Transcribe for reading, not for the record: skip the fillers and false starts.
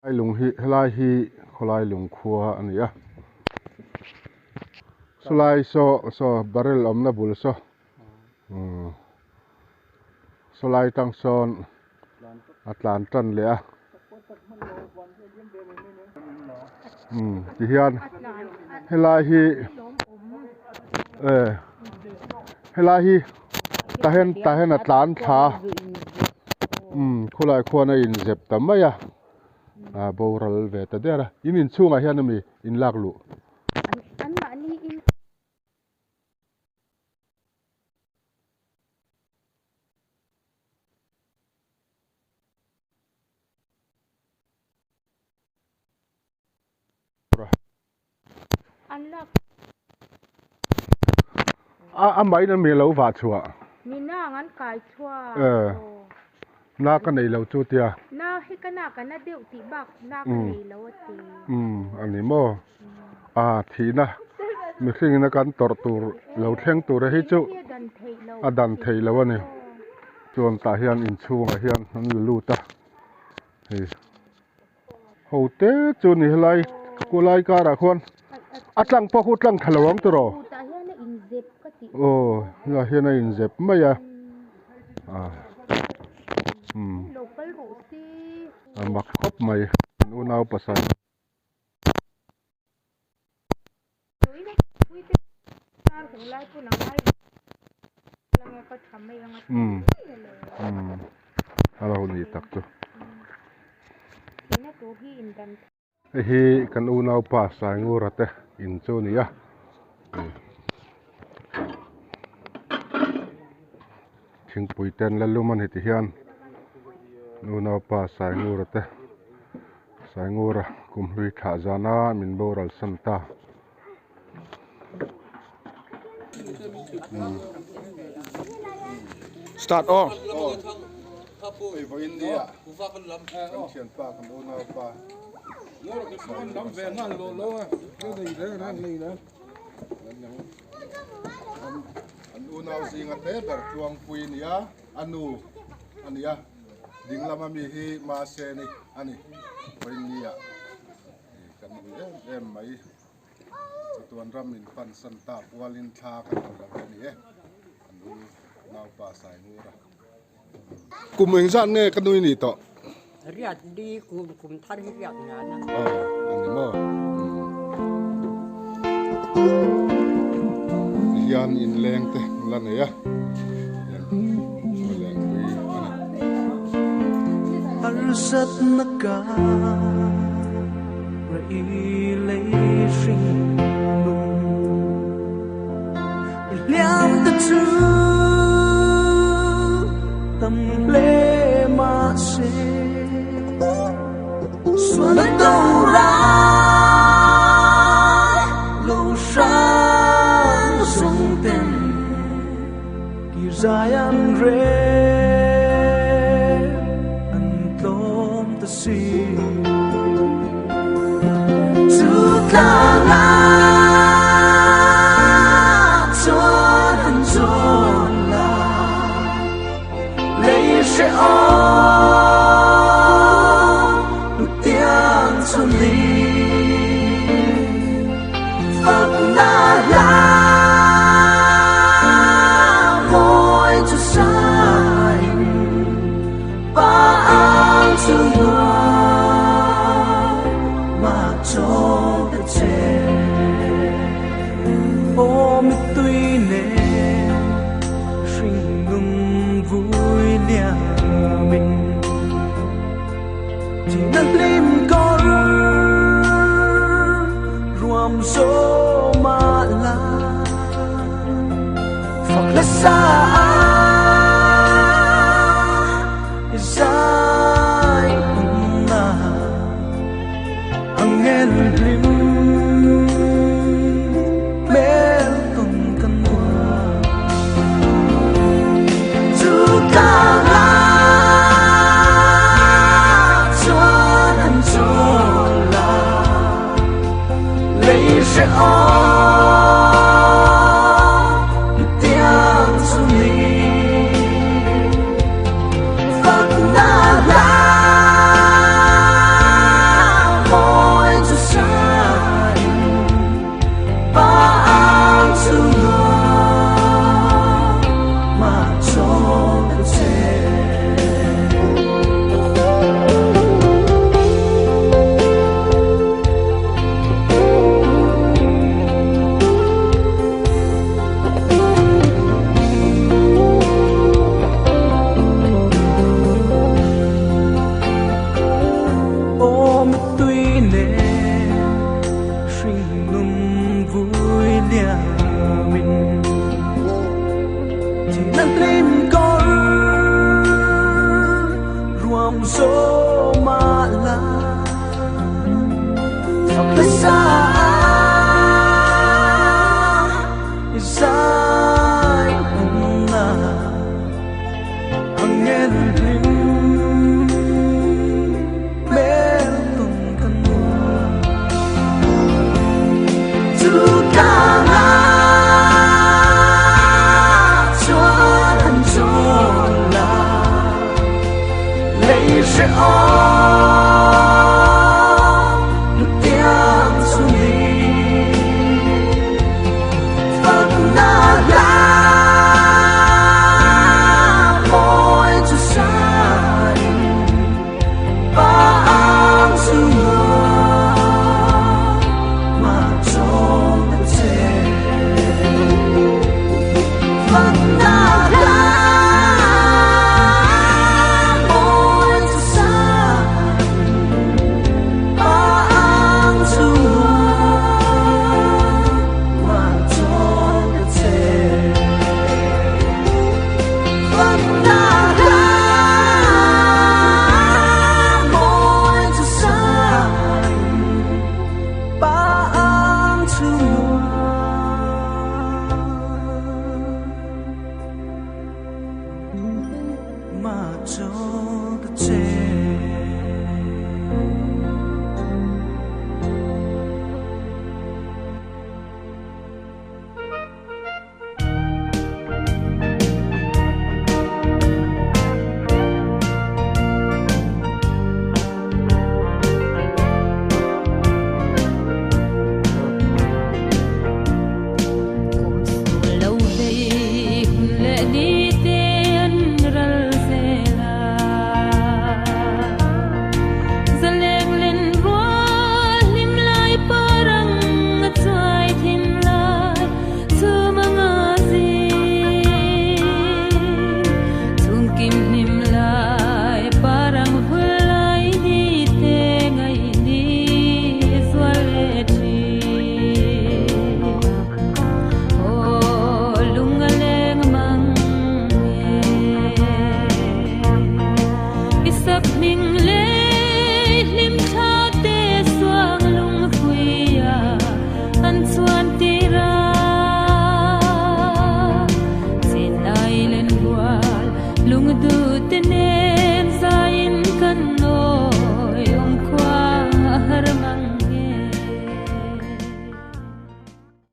ai lung hi helai hi kholai lung khua ania sulai so barrel omna bul so sulai tang son atlantan le a ti hian helai hi helai hi tahen atlan tha khulai khuana in zep tamaya boral ve ta dera in chunga hian mi in lak lu mai na mi lo wa chua mi na ngan kai chua na ka nei lo chu tia na hi kana kana deu ti bak na ka nei lo ti ani mo thina mi khing na kan tor tur lo thleng tur hi chu dan thei lo ani chuan ta hian in chunga hian an lu ta hei hote chu ni helai kulai ka ra khon atlang po hu tlang thalawang tu ro ta hian in zep ka ti la hian in zep maya local ro si mak khop mai nu nau pasai alo ni tak tu hi kan u nau pa sai ngurate in chu ni ya thing puiten la luman hiti hian nu nau pa sai ngurate sai ngura kum hui tha zana min boral santa Start off. Tapo vo India. Ku fa kan lam. Kan chen pa kan u nau pa. Lo ke phone lam ve ngan lo ke dei de na ni na. An u nau singa te ber tuang pui nia anu ania ding lama mi hi ma se ni ani vo India. Kan em mai tuan ram min pan santa pualin tha kan la ni anu nau pa sai ngura kumeng san ne kanui ni to riat di kum thar riat na na ani mo hian in leng te lan ya leng ani arsat naka ra ilay shing liam the tâm lê mà se xuân đâu ra lâu sáng sông tên kỳ dài ăn rê ăn tôm ta si chú ta la chuan ăn chuan la lấy sẽ nút tiếng xuân đi phật na la môi cho sai ba ang sương hoa mà cho đất trẻ ôm tuy nè sinh ngừng vui lia mình chỉ năng lim con ruộng gió mà la phật lẽ xa dài na ang en lim mel con căn hoa chú ta la chuan im có ruộng số mà là Phật lấy xa dài cũng là ang nghe rin meron ka nun Suka nga chuan anh chôn là lấy sẽ lúc tiếng xuống đi Phật na la môi cho sai ba ang sumua mà trốn đất trẻ Phật na la môi cho sai ba ang sumua mà trốn đất trẻ Phật na la môi cho sai ba ang sumua mà trốn đất trẻ lâu đây lệ đi tên rel zela zaleng lên voa lim lai parang atwai thin lai su mga zi tung kim lim lai parang hulai di te ngai ni zwaleti Oh, lungaleng mang isap ming le lim tha te suang lung khuya an chuan tira sin ai len wal lung du